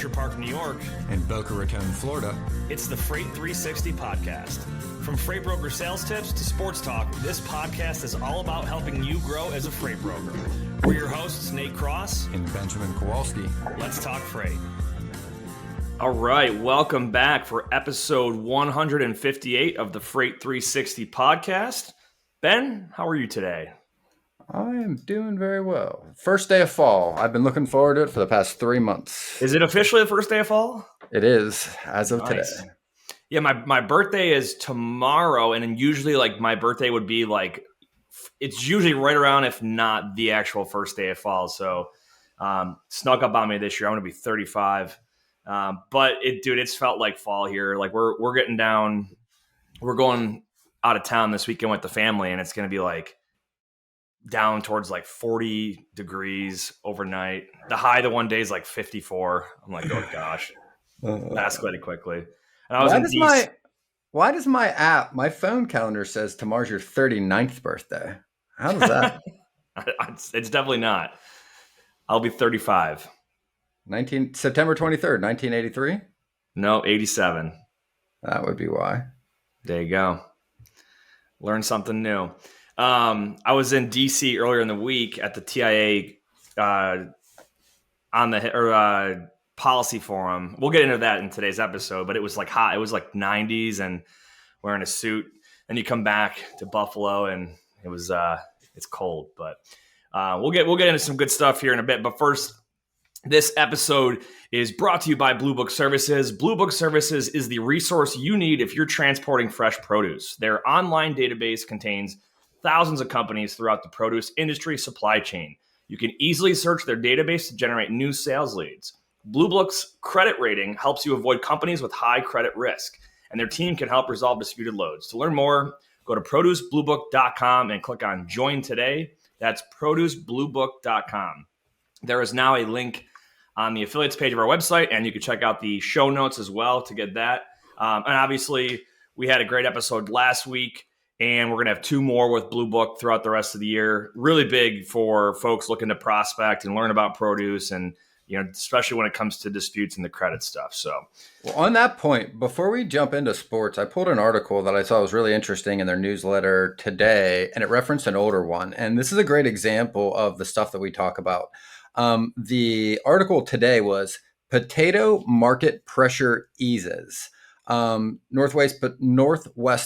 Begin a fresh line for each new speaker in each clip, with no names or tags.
Orchard Park, New York,
and Boca Raton, Florida.
It's the Freight 360 podcast. From freight broker sales tips to sports talk, this podcast is all about helping you grow as a freight broker. We're your hosts, Nate Cross
and Benjamin Kowalski.
Let's talk freight. All right, welcome back for episode 158 of the Freight 360 podcast. Ben, how are you today?
I am doing very well. First day of fall. I've been looking forward to it for the past 3 months.
Is it officially the first day of fall?
It is, as of today.
Yeah, my birthday is tomorrow, and then usually like my birthday would be like, it's usually right around, if not the actual first day of fall. So snuck up on me this year. I'm going to be 35. But it's felt like fall here. Like we're getting down, we're going out of town this weekend with the family, and it's going to be like down towards like 40 degrees overnight. The high the one day is like 54. I'm like, oh gosh, that escalated quickly. And I was
why does my app, my phone calendar says tomorrow's your 39th birthday? How does that?
It's definitely not. I'll be 35.
September 23rd, 1983?
No, 87.
That would be why.
There you go. Learn something new. I was in DC earlier in the week at the TIA on the policy forum. We'll get into that in today's episode, but it was like hot. It was like 90s and wearing a suit. And you come back to Buffalo and it was it's cold, but we'll get into some good stuff here in a bit. But first, this episode is brought to you by Blue Book Services. Blue Book Services is the resource you need if you're transporting fresh produce. Their online database contains thousands of companies throughout the produce industry supply chain. You can easily search their database to generate new sales leads. Blue Book's credit rating helps you avoid companies with high credit risk, and their team can help resolve disputed loads. To learn more, go to producebluebook.com and click on Join Today. That's producebluebook.com. There is now a link on the affiliates page of our website, and you can check out the show notes as well to get that. And obviously, we had a great episode last week, and we're going to have 2 more with Blue Book throughout the rest of the year. Really big for folks looking to prospect and learn about produce, and especially when it comes to disputes and the credit stuff. So,
well, on that point, before we jump into sports, I pulled an article that I thought was really interesting in their newsletter today, and it referenced an older one. And this is a great example of the stuff that we talk about. The article today was Potato Market Pressure Eases. Northwest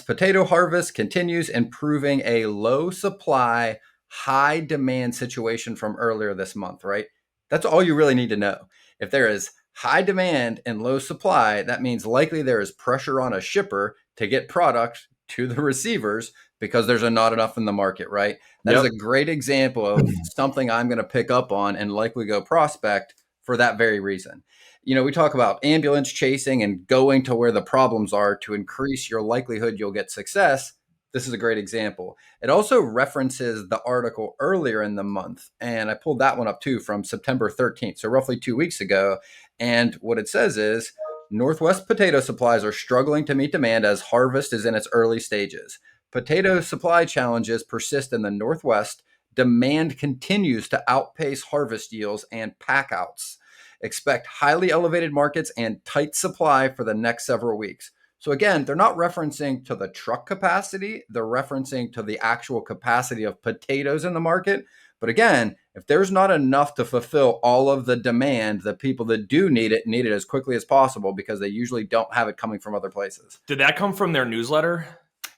potato harvest continues improving a low supply, high demand situation from earlier this month, right? That's all you really need to know. If there is high demand and low supply, that means likely there is pressure on a shipper to get product to the receivers because there's not enough in the market, right? That is a great example of something I'm going to pick up on and likely go prospect for that very reason. We talk about ambulance chasing and going to where the problems are to increase your likelihood you'll get success. This is a great example. It also references the article earlier in the month, and I pulled that one up too from September 13th, so roughly 2 weeks ago. And what it says is, Northwest potato supplies are struggling to meet demand as harvest is in its early stages. Potato supply challenges persist in the Northwest. Demand continues to outpace harvest yields and packouts. Expect highly elevated markets and tight supply for the next several weeks. So again, they're not referencing to the truck capacity. They're referencing to the actual capacity of potatoes in the market. But again, if there's not enough to fulfill all of the demand, the people that do need it as quickly as possible because they usually don't have it coming from other places.
Did that come from their newsletter?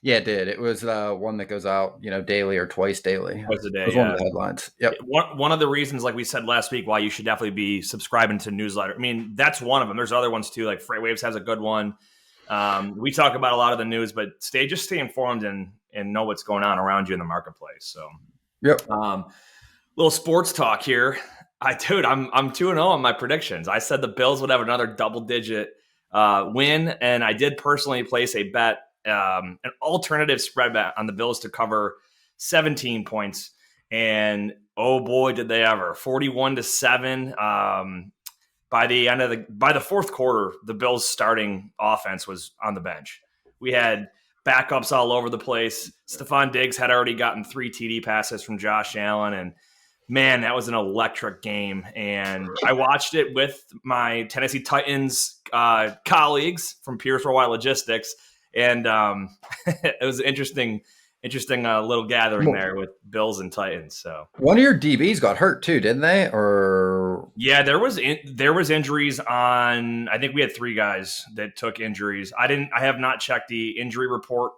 Yeah, it did. It was one that goes out, daily or twice daily.
Twice a day.
It was one of the headlines. Yep.
One of the reasons, like we said last week, why you should definitely be subscribing to newsletter. I mean, that's one of them. There's other ones too. Like FreightWaves has a good one. We talk about a lot of the news, but stay informed and know what's going on around you in the marketplace. So,
yep.
Little sports talk here. I'm 2-0 on my predictions. I said the Bills would have another double-digit win, and I did personally place a bet, an alternative spread bet on the Bills to cover 17 points. And oh boy, did they ever! 41-7. By the fourth quarter, the Bills' starting offense was on the bench. We had backups all over the place. Stephon Diggs had already gotten 3 TD passes from Josh Allen, and Man, that was an electric game, and I watched it with my Tennessee Titans colleagues from Pierce Worldwide Logistics, and it was an interesting little gathering
Well,
there with Bills and Titans. So
one of your DBs got hurt too, didn't they? Or
yeah, there was injuries on. I think we had 3 guys that took injuries. I have not checked the injury report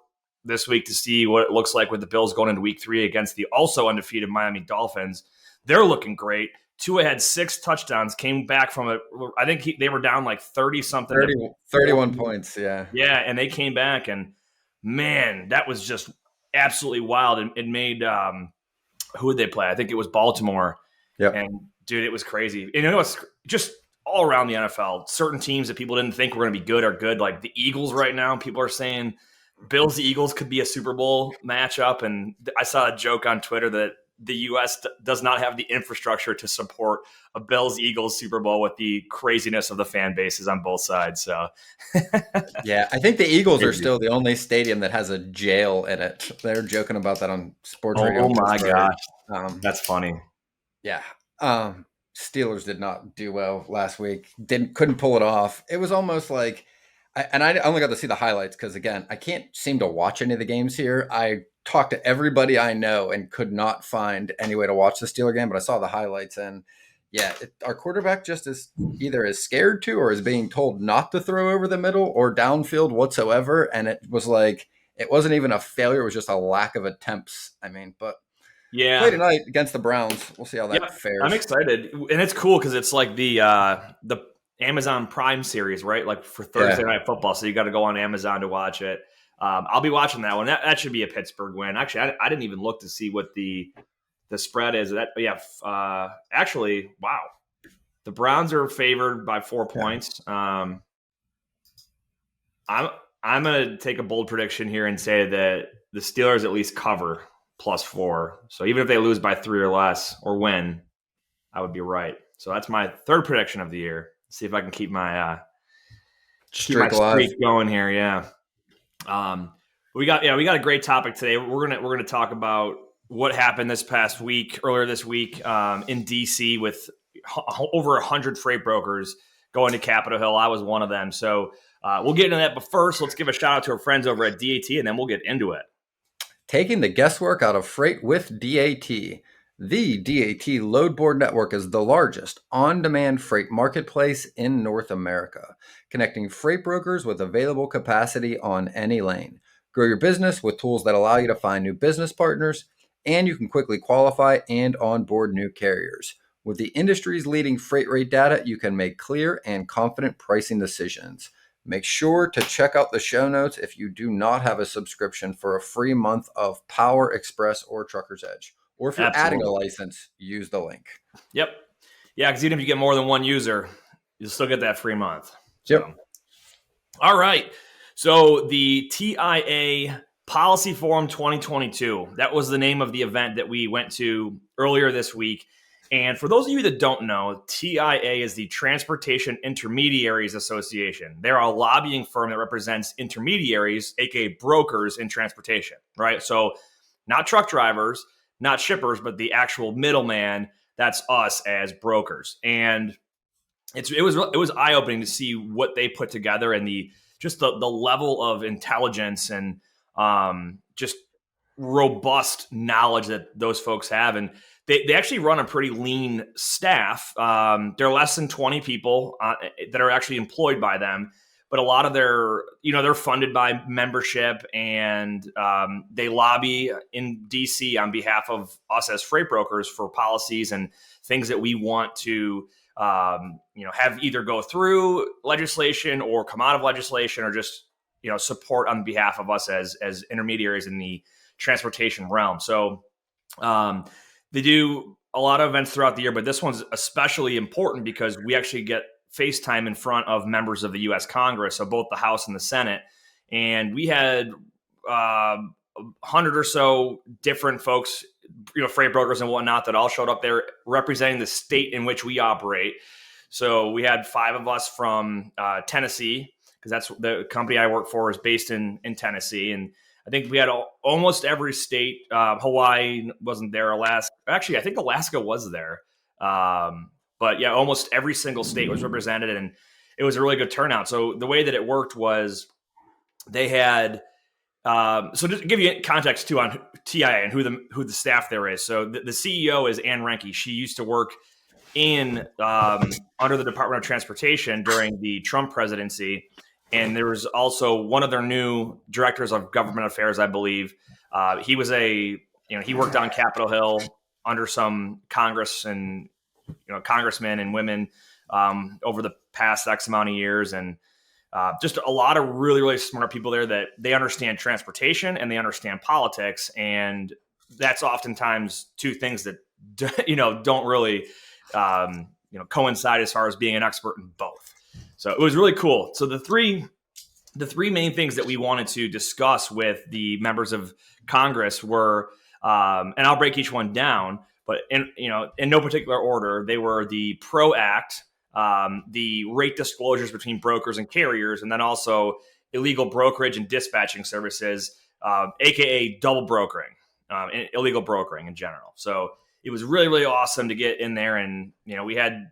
this week to see what it looks like with the Bills going into Week 3 against the also undefeated Miami Dolphins. They're looking great. Tua had 6 touchdowns, came back from it. I think they were down like 30 something.
31 points. Yeah.
Yeah. And they came back, and man, that was just absolutely wild. And it made, who would they play? I think it was Baltimore.
Yep.
And dude, it was crazy. And you know, it's just all around the NFL. Certain teams that people didn't think were going to be good are good. Like the Eagles right now, people are saying Bills Eagles could be a Super Bowl matchup. And I saw a joke on Twitter that the U.S. does not have the infrastructure to support a Bills Eagles Super Bowl with the craziness of the fan bases on both sides. So,
yeah, I think the Eagles are still the only stadium that has a jail in it. They're joking about that on sports radio.
Oh my gosh, that's funny.
Yeah, Steelers did not do well last week. Couldn't pull it off. It was almost like, I only got to see the highlights because again, I can't seem to watch any of the games here. I talked to everybody I know and could not find any way to watch the Steeler game, but I saw the highlights and yeah, our quarterback just is either is scared to or is being told not to throw over the middle or downfield whatsoever. And it was like, it wasn't even a failure. It was just a lack of attempts. I mean, but
yeah,
play tonight against the Browns. We'll see how that fares.
I'm excited. And it's cool because it's like the Amazon Prime series, right? Like for Thursday Night Football. So you got to go on Amazon to watch it. I'll be watching that one. That should be a Pittsburgh win. Actually, I didn't even look to see what the spread is. Actually, wow. The Browns are favored by 4 points. I'm gonna take a bold prediction here and say that the Steelers at least cover +4. So even if they lose by 3 or less or win, I would be right. So that's my third prediction of the year. See if I can keep my streak going here. Yeah. We got a great topic today. We're gonna talk about what happened earlier this week in DC with over 100 freight brokers going to Capitol Hill. I was one of them. So we'll get into that. But first, let's give a shout out to our friends over at DAT, and then we'll get into it.
Taking the guesswork out of freight with DAT. The DAT Load Board Network is the largest on-demand freight marketplace in North America, connecting freight brokers with available capacity on any lane. Grow your business with tools that allow you to find new business partners, and you can quickly qualify and onboard new carriers. With the industry's leading freight rate data, you can make clear and confident pricing decisions. Make sure to check out the show notes if you do not have a subscription for a free month of Power Express or Trucker's Edge. Or if you're adding a license, use the link.
Yep. Yeah, because even if you get more than one user, you'll still get that free month. So.
Yep.
All right. So the TIA Policy Forum 2022, that was the name of the event that we went to earlier this week. And for those of you that don't know, TIA is the Transportation Intermediaries Association. They're a lobbying firm that represents intermediaries, aka brokers in transportation, right? So not truck drivers, not shippers, but the actual middleman. That's us as brokers. And it was eye-opening to see what they put together and the level of intelligence and just robust knowledge that those folks have. And they actually run a pretty lean staff. They're less than 20 people that are actually employed by them. But a lot of they're funded by membership, and they lobby in DC on behalf of us as freight brokers for policies and things that we want to, have either go through legislation or come out of legislation, or just, support on behalf of us as intermediaries in the transportation realm. So they do a lot of events throughout the year, but this one's especially important because we actually get FaceTime in front of members of the U.S. Congress, so both the House and the Senate. And we had 100 or so different folks, freight brokers and whatnot, that all showed up there representing the state in which we operate. So we had 5 of us from Tennessee, because that's the company I work for is based in Tennessee. And I think we had almost every state. Hawaii wasn't there. Alaska, actually, I think Alaska was there. But yeah, almost every single state was represented, and it was a really good turnout. So the way that it worked was they had. So just to give you context too on TIA and who the staff there is. So the CEO is Ann Reinke. She used to work in under the Department of Transportation during the Trump presidency, and there was also one of their new directors of government affairs, I believe. He was he worked on Capitol Hill under some Congress and congressmen and women over the past X amount of years, and just a lot of really, really smart people there that they understand transportation and they understand politics. And that's oftentimes two things that, don't really, coincide as far as being an expert in both. So it was really cool. So the three main things that we wanted to discuss with the members of Congress were, and I'll break each one down, but in no particular order, they were the PRO Act, the rate disclosures between brokers and carriers, and then also illegal brokerage and dispatching services, aka double brokering, illegal brokering in general. So it was really, really awesome to get in there, and we had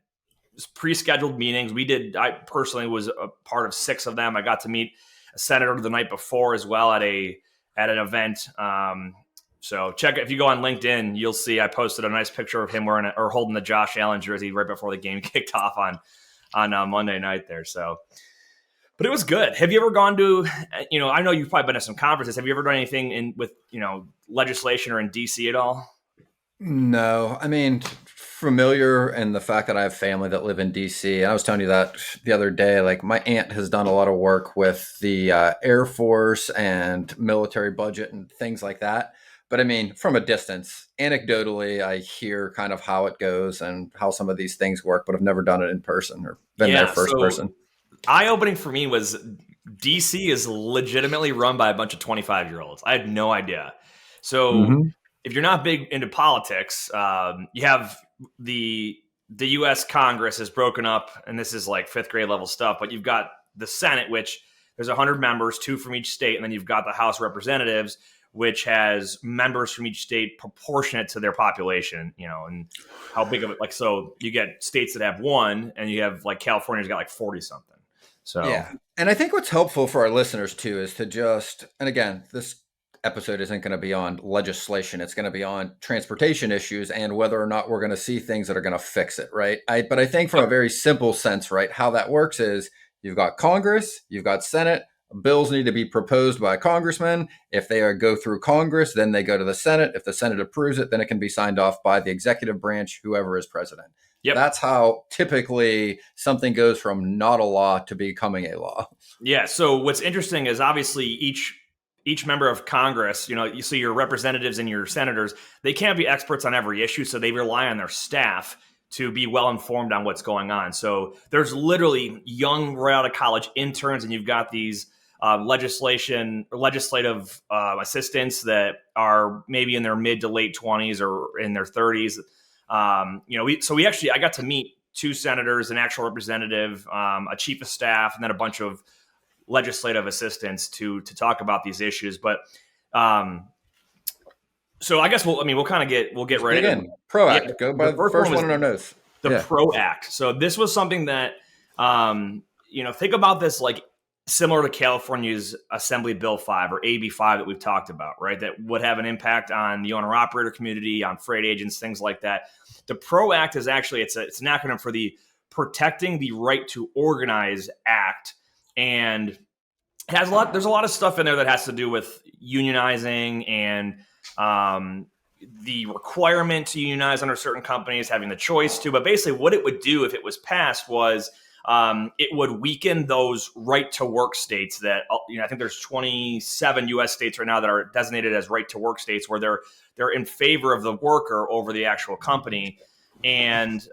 pre-scheduled meetings. I personally was a part of 6 of them. I got to meet a senator the night before as well at an event. So check it. If you go on LinkedIn, you'll see I posted a nice picture of him wearing or holding the Josh Allen jersey right before the game kicked off on Monday night there. So, but it was good. Have you ever gone to, I know you've probably been to some conferences. Have you ever done anything with legislation or in DC at all?
No, I mean, familiar in the fact that I have family that live in DC. And I was telling you that the other day, like my aunt has done a lot of work with the Air Force and military budget and things like that. But I mean, from a distance, anecdotally, I hear kind of how it goes and how some of these things work, but I've never done it in person or been there first person.
Eye-opening for me was DC is legitimately run by a bunch of 25-year-olds. I had no idea. So if you're not big into politics, you have the U.S. Congress is broken up, and this is like 5th grade level stuff, but you've got the Senate, which there's 100 members, 2 from each state, and then you've got the House of Representatives, which has members from each state proportionate to their population, and how big of it. So you get states that have 1, and you have like California's got like 40 something. So
yeah, and I think what's helpful for our listeners too is to and again, this episode isn't going to be on legislation. It's going to be on transportation issues and whether or not we're going to see things that are going to fix it, right? But I think from a very simple sense, right, how that works is you've got Congress, you've got Senate. Bills need to be proposed by a congressman. If they go through Congress, then they go to the Senate. If the Senate approves it, then it can be signed off by the executive branch, whoever is president. Yep. That's how typically something goes from not a law to becoming a law.
Yeah. So what's interesting is obviously each member of Congress, you see your representatives and your senators, they can't be experts on every issue. So they rely on their staff to be well informed on what's going on. So there's literally young, right out of college interns, and you've got these legislative assistants that are maybe in their mid to late 20s or in their 30s. I got to meet 2 senators, an actual representative, a chief of staff, and then a bunch of legislative assistants to talk about these issues. But so I guess we'll get right in.
PRO Act. Go by the first one in our notes.
The PRO Act. So this was something that think about this like similar to California's Assembly Bill 5 or AB 5 that we've talked about, right? That would have an impact on the owner-operator community, on freight agents, things like that. The PRO Act is actually, it's an acronym for the Protecting the Right to Organize Act. And it has there's a lot of stuff in there that has to do with unionizing and the requirement to unionize under certain companies, having the choice to. But basically what it would do if it was passed was it would weaken those right to work states that, I think there's 27 U.S. states right now that are designated as right to work states where they're in favor of the worker over the actual company. And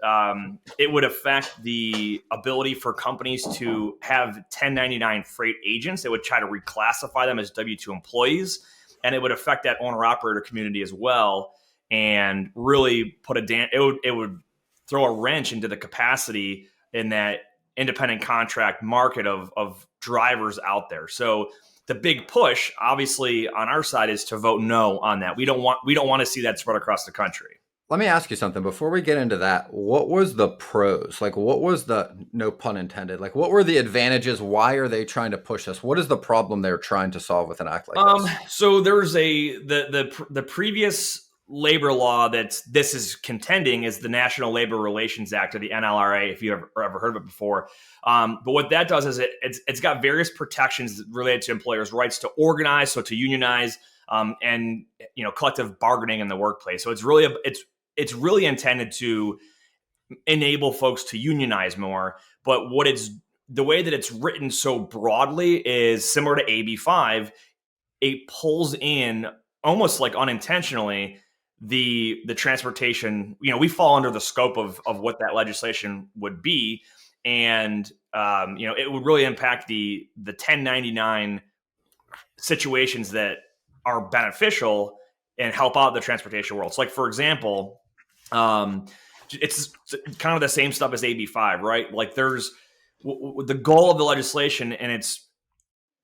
it would affect the ability for companies to have 1099 freight agents. It would try to reclassify them as W-2 employees. And it would affect that owner-operator community as well and really put it would throw a wrench into the capacity in that independent contract market of drivers out there. So the big push, obviously, on our side is to vote no on that. We don't want to see that spread across the country.
Let me ask you something before we get into that. What was the pros? Like, what was the, no pun intended, like, what were the advantages? Why are they trying to push this? What is the problem they're trying to solve with an act like this?
So there's the previous labor law that this is contending is the National Labor Relations Act, or the NLRA, if you ever heard of it before. But what that does is it's got various protections related to employers' rights to organize, so to unionize, and collective bargaining in the workplace. So it's really intended to enable folks to unionize more. But the way that it's written so broadly is similar to AB5. It pulls in almost like unintentionally the transportation. We fall under the scope of what that legislation would be, and it would really impact the 1099 situations that are beneficial and help out the transportation world. So, like, for example, it's kind of the same stuff as AB5, right? Like, there's the goal of the legislation, and it's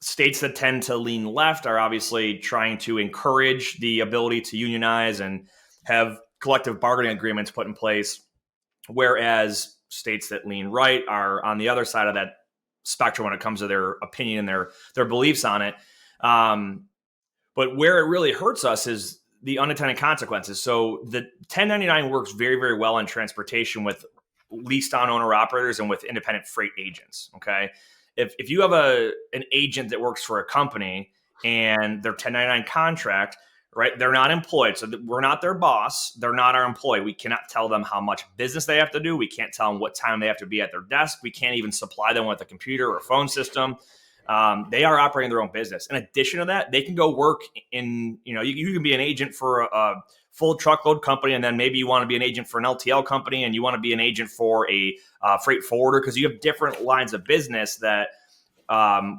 states that tend to lean left are obviously trying to encourage the ability to unionize and have collective bargaining agreements put in place, whereas states that lean right are on the other side of that spectrum when it comes to their opinion and their beliefs on it. But where it really hurts us is the unintended consequences. So the 1099 works very, very well in transportation with leased on owner operators and with independent freight agents. Okay. If you have an agent that works for a company and their 1099 contract, right, they're not employed. So we're not their boss. They're not our employee. We cannot tell them how much business they have to do. We can't tell them what time they have to be at their desk. We can't even supply them with a computer or phone system. They are operating their own business. In addition to that, they can go work in, you can be an agent for a full truckload company, and then maybe you want to be an agent for an LTL company, and you want to be an agent for a freight forwarder, because you have different lines of business that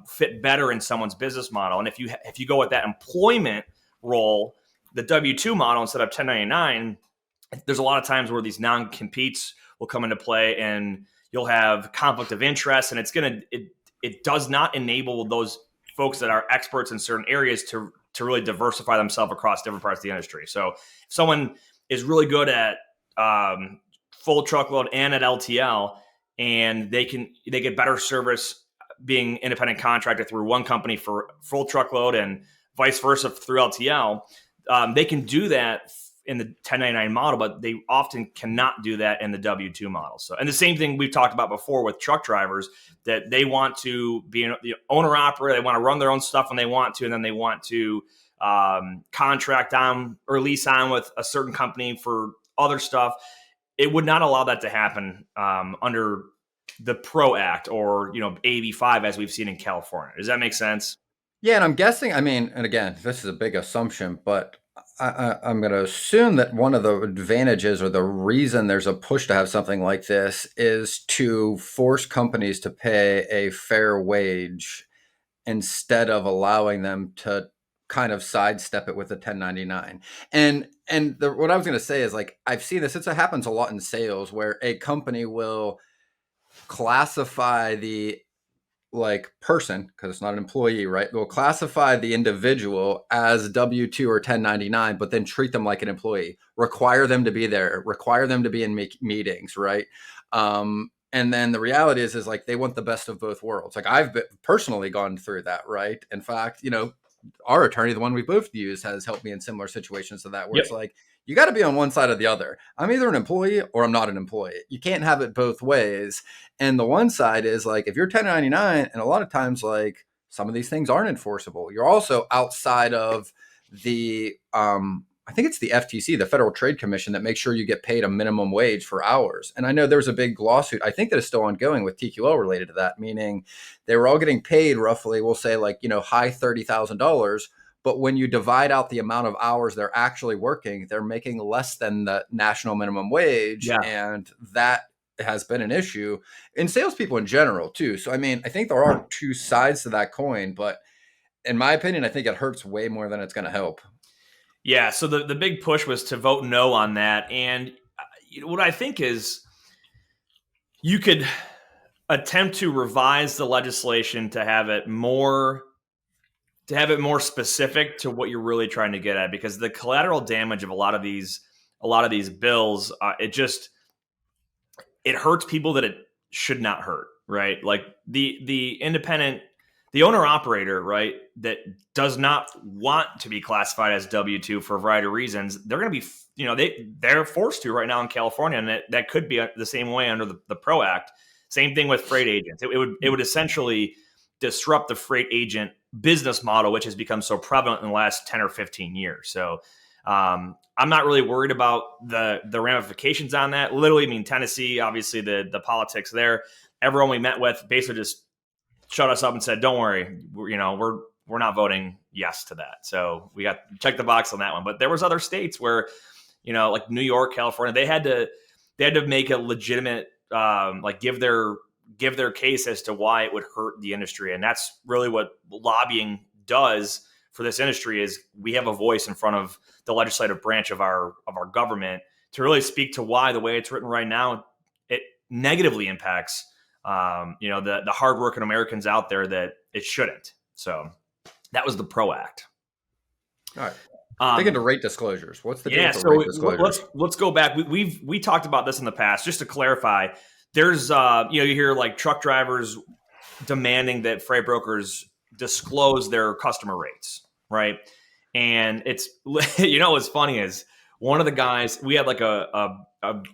fit better in someone's business model. And if you go with that employment role, the W-2 model instead of 1099, there's a lot of times where these non-competes will come into play, and you'll have conflict of interest, and it does not enable those folks that are experts in certain areas to really diversify themselves across different parts of the industry. So if someone is really good at full truckload and at LTL, and they get better service being independent contractor through one company for full truckload and vice versa through LTL, they can do that in the 1099 model, but they often cannot do that in the W-2 model. So, and the same thing we've talked about before with truck drivers, that they want to be the owner operator, they want to run their own stuff when they want to, and then they want to contract on or lease on with a certain company for other stuff. It would not allow that to happen under the PRO Act or AB5 as we've seen in California. Does that make sense?
Yeah, and I'm guessing, and again, this is a big assumption, but I'm going to assume that one of the advantages or the reason there's a push to have something like this is to force companies to pay a fair wage instead of allowing them to kind of sidestep it with a 1099. And what I was going to say is, like, I've seen this. It happens a lot in sales where a company will classify the person, because it's not an employee, right? They'll classify the individual as W-2 or 1099, but then treat them like an employee, require them to be there, require them to be in meetings, right? And then the reality is like, they want the best of both worlds. Like, I've personally gone through that, right? In fact, our attorney, the one we both use, has helped me in similar situations to that, where It's like, you got to be on one side or the other. I'm either an employee or I'm not an employee. You can't have it both ways. And the one side is like, if you're 1099, and a lot of times, like, some of these things aren't enforceable, you're also outside of the, I think it's the FTC, the Federal Trade Commission, that makes sure you get paid a minimum wage for hours. And I know there was a big lawsuit, I think, that is still ongoing with TQL related to that, meaning they were all getting paid roughly, we'll say, like, high $30,000. But when you divide out the amount of hours they're actually working, they're making less than the national minimum wage. Yeah. And that has been an issue in salespeople in general, too. So, I think there are two sides to that coin. But in my opinion, I think it hurts way more than it's going to help.
Yeah. So the big push was to vote no on that. And what I think is, you could attempt to revise the legislation to have it more specific to what you're really trying to get at, because the collateral damage of a lot of these bills, it hurts people that it should not hurt, right? Like the independent, the owner operator, right, that does not want to be classified as W-2 for a variety of reasons, they're going to be, they're forced to right now in California, and that could be the same way under the PRO Act. Same thing with freight agents. It would essentially disrupt the freight agent business model, which has become so prevalent in the last 10 or 15 years. So I'm not really worried about the ramifications on that. Literally, I mean, Tennessee, obviously the politics there, everyone we met with basically just shut us up and said, don't worry, we're not voting yes to that. So we got check the box on that one. But there was other states where, like New York, California, they had to make a legitimate, give their case as to why it would hurt the industry. And that's really what lobbying does for this industry, is we have a voice in front of the legislative branch of our government to really speak to why the way it's written right now, it negatively impacts the hardworking Americans out there that it shouldn't. So that was the PRO Act.
All right. Dig into rate disclosures. What's the deal with rate disclosures?
Let's go back. We talked about this in the past. Just to clarify, there's you hear like truck drivers demanding that freight brokers disclose their customer rates, right? And it's what's funny is one of the guys, we had like a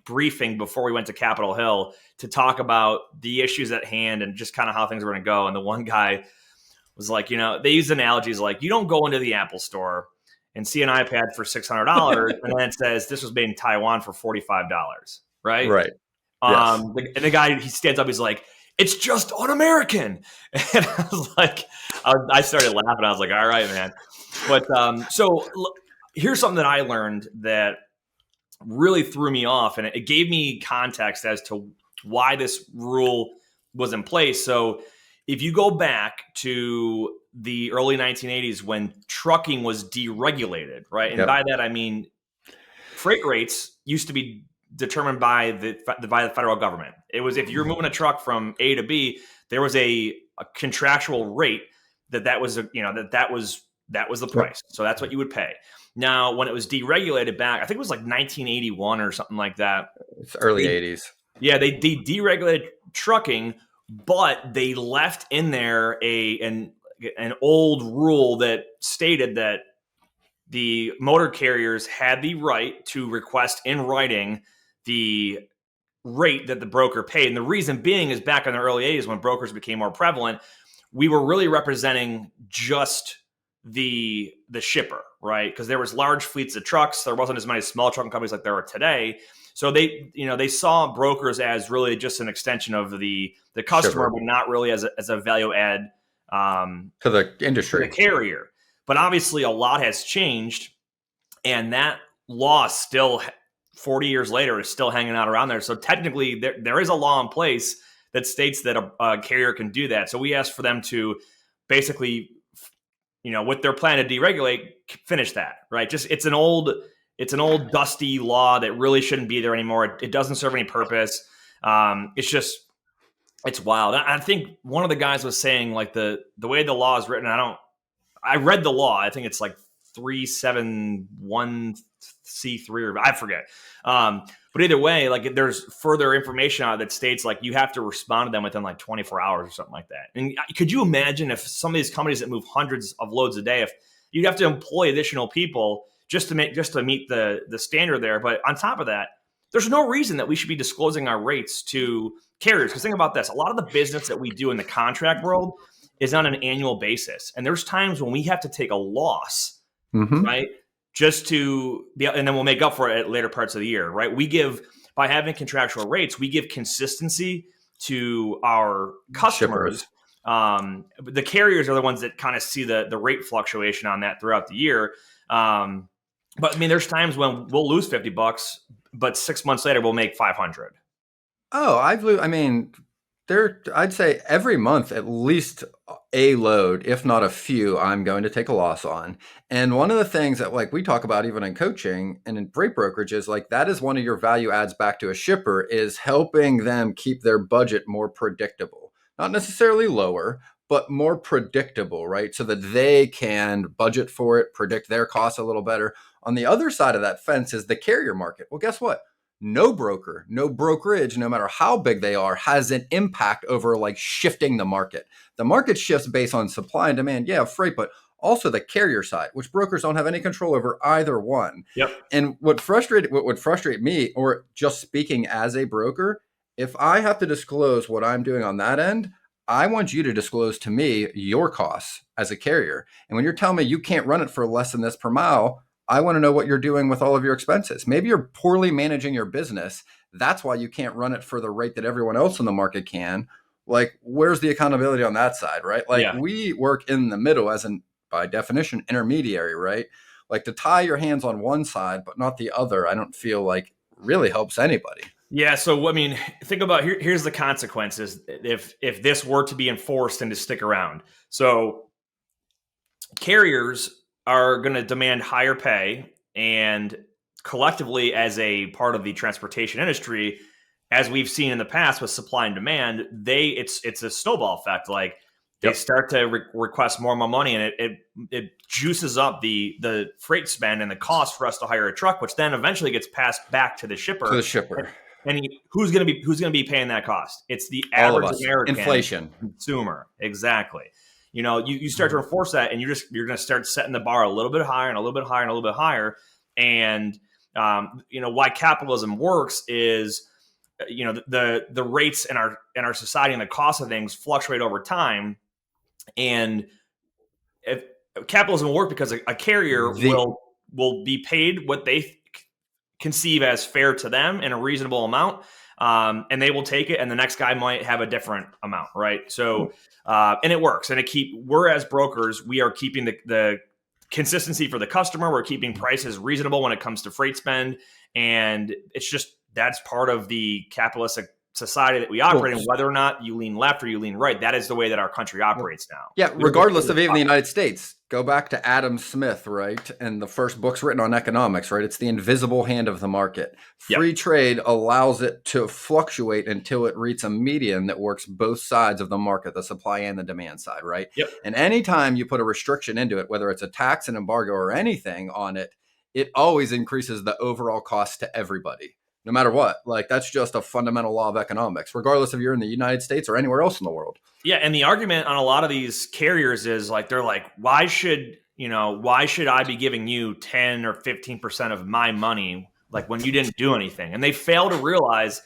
briefing before we went to Capitol Hill to talk about the issues at hand and just kind of how things were going to go. And the one guy was like, they use analogies like, you don't go into the Apple store and see an iPad for $600 and then it says this was made in Taiwan for $45, right?
Right.
Yes. And the guy, he stands up, he's like, it's just un-American. And I was like, I started laughing. I was like, all right, man. But so here's something that I learned that really threw me off, and it gave me context as to why this rule was in place. So if you go back to the early 1980s when trucking was deregulated, right? And by that, I mean, freight rates used to be determined by the federal government. It was, if you're moving a truck from A to B, there was a contractual rate that was the price. So that's what you would pay. Now, when it was deregulated back, I think it was like 1981 or something like that.
It's early 80s.
Yeah, they deregulated trucking, but they left in there an old rule that stated that the motor carriers had the right to request in writing the rate that the broker paid. And the reason being is back in the early 80s when brokers became more prevalent, we were really representing just the shipper, right? Because there was large fleets of trucks. There wasn't as many small trucking companies like there are today. So they saw brokers as really just an extension of the customer, shipper, but not really as a value add
to the industry,
to the carrier. But obviously a lot has changed, and that law still 40 years later is still hanging out around there. So technically there is a law in place that states that a carrier can do that. So we asked for them to basically, with their plan to deregulate, finish that, right? Just it's an old dusty law that really shouldn't be there anymore. It doesn't serve any purpose. It's wild. I think one of the guys was saying like the way the law is written, I read the law. I think it's like 371C3 or I forget. But either way, like there's further information out that states like you have to respond to them within like 24 hours or something like that. And could you imagine if some of these companies that move hundreds of loads a day, if you'd have to employ additional people just to meet the standard there? But on top of that, there's no reason that we should be disclosing our rates to carriers. Because think about this, a lot of the business that we do in the contract world is on an annual basis. And there's times when we have to take a loss, right? Just to be, and then we'll make up for it at later parts of the year, right? By having contractual rates, we give consistency to our customers. The carriers are the ones that kind of see the rate fluctuation on that throughout the year. But I mean, there's times when we'll lose $50, but 6 months later we'll make 500.
Oh, There, I'd say every month, at least a load, if not a few, I'm going to take a loss on. And one of the things that like we talk about even in coaching and in freight brokerage is like that is one of your value adds back to a shipper is helping them keep their budget more predictable. Not necessarily lower, but more predictable, right? So that they can budget for it, predict their costs a little better. On the other side of that fence is the carrier market. Well, guess what? No broker, no brokerage, no matter how big they are, has an impact over like shifting the market. The market shifts based on supply and demand, yeah, of freight, but also the carrier side, which brokers don't have any control over either one.
Yep.
And what would frustrate me, or just speaking as a broker, if I have to disclose what I'm doing on that end, I want you to disclose to me your costs as a carrier. And when you're telling me you can't run it for less than this per mile, I want to know what you're doing with all of your expenses. Maybe you're poorly managing your business. That's why you can't run it for the rate that everyone else in the market can. Like, where's the accountability on that side, right? Like,
Yeah.
we work in the middle as an, by definition, intermediary, right? Like, to tie your hands on one side, but not the other, I don't feel like really helps anybody.
Yeah. So, I mean, think about here's the consequences if this were to be enforced and to stick around. So, carriers are going to demand higher pay, and collectively, as a part of the transportation industry, as we've seen in the past with supply and demand, it's a snowball effect. Like they
Yep.
start to request more and more money, and it juices up the freight spend and the cost for us to hire a truck, which then eventually gets passed back to the shipper.
To the shipper.
And who's going to be paying that cost? It's the
All of
average
us.
American
Inflation.
consumer. Exactly. You know, you start to enforce that, and you're going to start setting the bar a little bit higher and a little bit higher and a little bit higher. And you know why capitalism works is, you know, the rates in our society and the cost of things fluctuate over time, and if capitalism will work because a carrier will be paid what they conceive as fair to them in a reasonable amount, and they will take it, and the next guy might have a different amount, right? So and it works, and we're as brokers, we are keeping the consistency for the customer. We're keeping prices reasonable when it comes to freight spend, and it's just that's part of the capitalistic society that we operate in. Whether or not you lean left or you lean right, that is the way that our country operates now.
Yeah, regardless of even the United States. Go back to Adam Smith, right? And the first book's written on economics, right? It's the invisible hand of the market. Free trade allows it to fluctuate until it reaches a median that works both sides of the market, the supply and the demand side, right?
Yep.
And anytime you put a restriction into it, whether it's a tax, an embargo, or anything on it, it always increases the overall cost to everybody, no matter what. Like, that's just a fundamental law of economics, regardless if you're in the United States or anywhere else in the world.
Yeah, and the argument on a lot of these carriers is like they're like, why should I be giving you 10 or 15% of my money like when you didn't do anything? And they fail to realize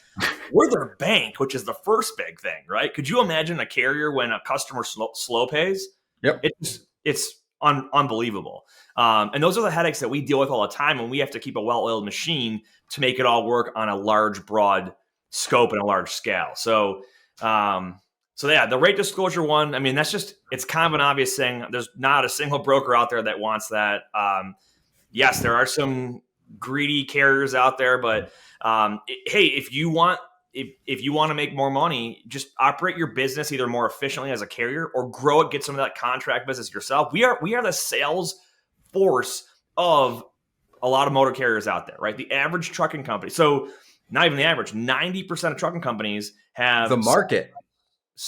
we're their bank, which is the first big thing, right? Could you imagine a carrier when a customer slow pays?
Yep.
It's unbelievable. And those are the headaches that we deal with all the time, and we have to keep a well-oiled machine to make it all work on a large, broad scope and a large scale. So yeah, the rate disclosure one, I mean, it's kind of an obvious thing. There's not a single broker out there that wants that. Yes, there are some greedy carriers out there, but hey, if you want to make more money, just operate your business either more efficiently as a carrier or grow it, get some of that contract business yourself. We are the sales force of a lot of motor carriers out there, right? The average trucking company. So not even the average, 90% of trucking companies have
the market.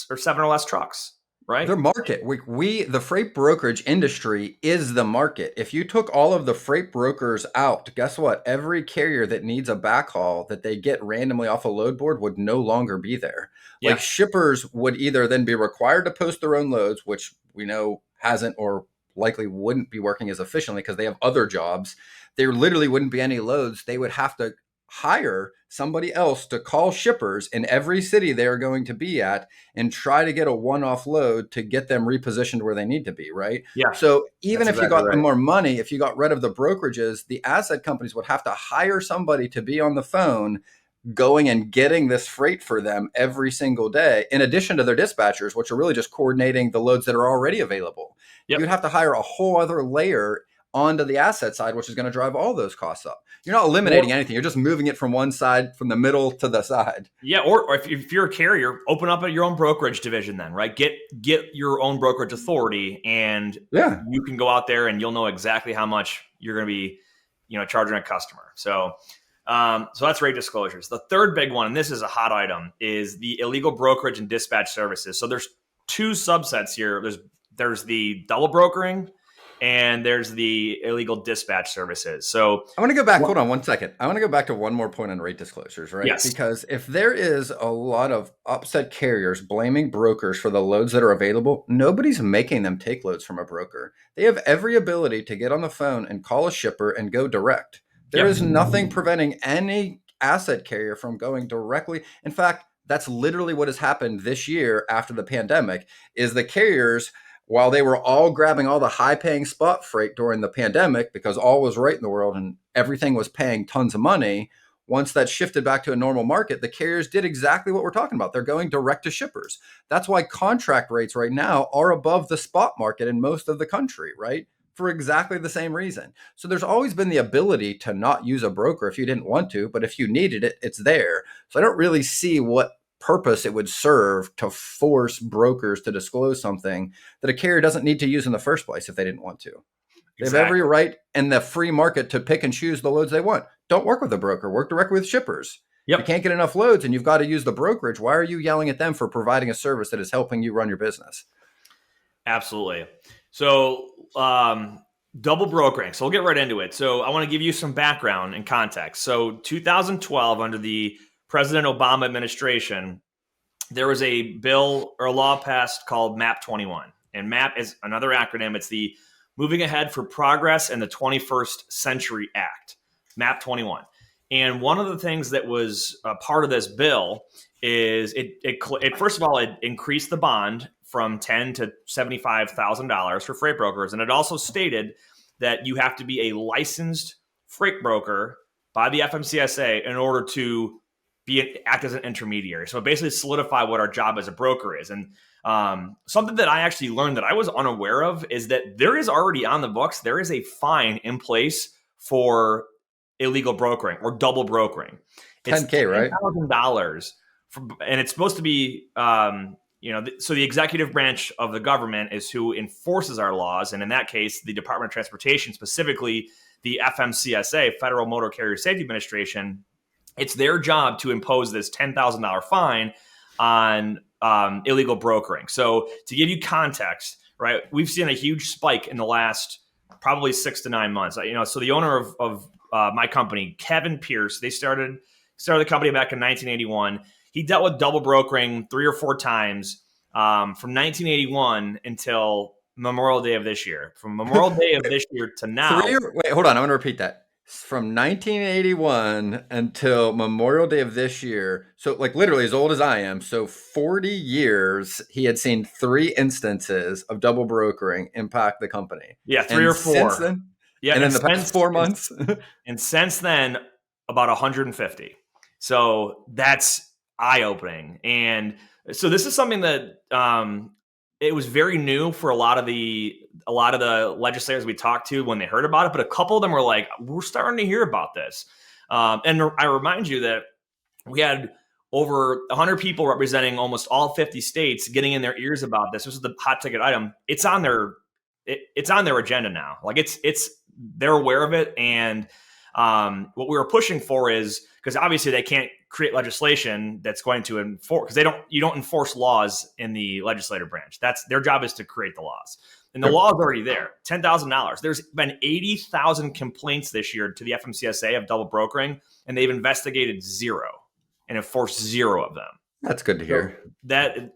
Or 7 or less trucks, right?
The market. The freight brokerage industry is the market. If you took all of the freight brokers out, guess what? Every carrier that needs a backhaul that they get randomly off a load board would no longer be there.
Yeah.
Like, shippers would either then be required to post their own loads, which we know hasn't or likely wouldn't be working as efficiently because they have other jobs. There literally wouldn't be any loads. They would have to hire somebody else to call shippers in every city they're going to be at and try to get a one-off load to get them repositioned where they need to be, right?
Yeah.
So even if you got
right.
more money, if you got rid of the brokerages, the asset companies would have to hire somebody to be on the phone going and getting this freight for them every single day, in addition to their dispatchers, which are really just coordinating the loads that are already available.
Yep.
You'd have to hire a whole other layer onto the asset side, which is going to drive all those costs up. You're not eliminating anything. You're just moving it from one side, from the middle to the side.
Yeah, or if you're a carrier, open up your own brokerage division then, right? Get your own brokerage authority, and you can go out there and you'll know exactly how much you're going to be, charging a customer. So that's rate disclosures. The third big one, and this is a hot item, is the illegal brokerage and dispatch services. So there's two subsets here. There's the double brokering, and there's the illegal dispatch services. So
I want to go back. Hold on 1 second. I want to go back to one more point on rate disclosures, right?
Yes.
Because if there is a lot of upset carriers blaming brokers for the loads that are available, nobody's making them take loads from a broker. They have every ability to get on the phone and call a shipper and go direct. There is nothing preventing any asset carrier from going directly. In fact, that's literally what has happened this year after the pandemic, is the carriers, while they were all grabbing all the high-paying spot freight during the pandemic because all was right in the world and everything was paying tons of money, once that shifted back to a normal market, the carriers did exactly what we're talking about. They're going direct to shippers. That's why contract rates right now are above the spot market in most of the country, right? For exactly the same reason. So there's always been the ability to not use a broker if you didn't want to, but if you needed it, it's there. So I don't really see what purpose it would serve to force brokers to disclose something that a carrier doesn't need to use in the first place if they didn't want to. They have every right in the free market to pick and choose the loads they want. Don't work with a broker. Work directly with shippers. Yep. You can't get enough loads and you've got to use the brokerage. Why are you yelling at them for providing a service that is helping you run your business?
Absolutely. So double brokering. So we'll get right into it. So I want to give you some background and context. So 2012, under the President Obama administration, there was a bill or a law passed called MAP 21. And MAP is another acronym. It's the Moving Ahead for Progress in the 21st Century Act, MAP 21. And one of the things that was a part of this bill is it first of all, it increased the bond from $10,000 to $75,000 for freight brokers. And it also stated that you have to be a licensed freight broker by the FMCSA in order to act as an intermediary. So it basically solidify what our job as a broker is. And something that I actually learned that I was unaware of is that there is already on the books, there is a fine in place for illegal brokering or double brokering.
It's $10,000, right?
$10,000, and it's supposed to be, so the executive branch of the government is who enforces our laws. And in that case, the Department of Transportation, specifically the FMCSA, Federal Motor Carrier Safety Administration, it's their job to impose this $10,000 fine on illegal brokering. So to give you context, right, we've seen a huge spike in the last probably 6 to 9 months. So the owner of my company, Kevin Pierce, they started the company back in 1981. He dealt with double brokering 3 or 4 times from 1981 until Memorial Day of this year. From Memorial Day of this year to now.
Wait, hold on. I want to repeat that. From 1981 until Memorial Day of this year, so like literally as old as I am, so 40 years, he had seen 3 instances of double brokering impact the company.
Yeah, 3 or 4.
Since then,
yeah,
and in the past 4 months.
And since then, about 150. So that's eye-opening. And so this is something that it was very new for a lot of the legislators we talked to when they heard about it, but a couple of them were like, we're starting to hear about this. And I remind you that we had over 100 people representing almost all 50 states getting in their ears about this. This is the hot ticket item. It's on their agenda now. Like they're aware of it. And what we were pushing for is, because obviously they can't create legislation that's going to enforce, because you don't enforce laws in the legislative branch. Their job is to create the laws. And the law is already there, $10,000. There's been 80,000 complaints this year to the FMCSA of double brokering, and they've investigated 0 and enforced 0 of them.
That's good to hear.
So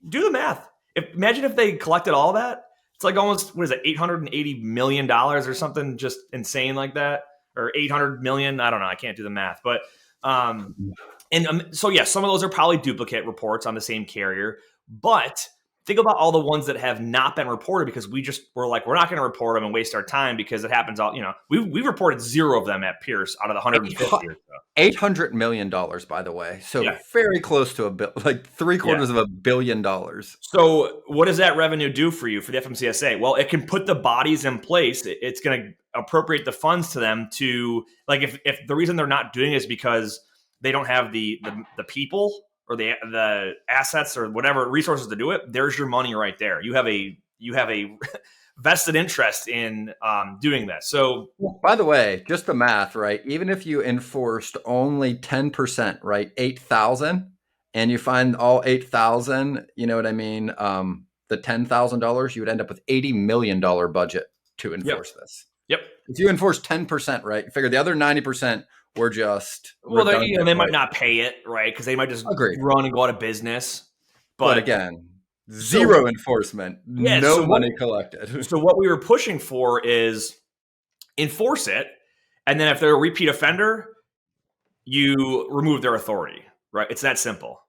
do the math. Imagine if they collected all that. It's like almost, what is it, $880 million or something just insane like that, or 800 million. I don't know. I can't do the math, but so yeah, some of those are probably duplicate reports on the same carrier, but think about all the ones that have not been reported because we're like, we're not going to report them and waste our time because it happens all, we've reported 0 of them at Pierce out of the 150 or so.
$800 million, by the way. So very close to like $750 million. So
what does that revenue do for you for the FMCSA? Well, it can put the bodies in place. It's going to appropriate the funds to them to, like, if the reason they're not doing it is because they don't have the people or the assets or whatever resources to do it, there's your money right there. You have a vested interest in doing that. So,
by the way, just the math, right? Even if you enforced only 10%, right, 8,000, and you find all 8,000, you know what I mean? The $10,000, you would end up with $80 million budget to enforce this.
Yep.
If you enforce 10%, right, you figure the other 90% were just
they might not pay it, right? Because they might just run and go out of business.
But again, zero enforcement, no money collected.
So what we were pushing for is enforce it, and then if they're a repeat offender, you remove their authority, right? It's that simple.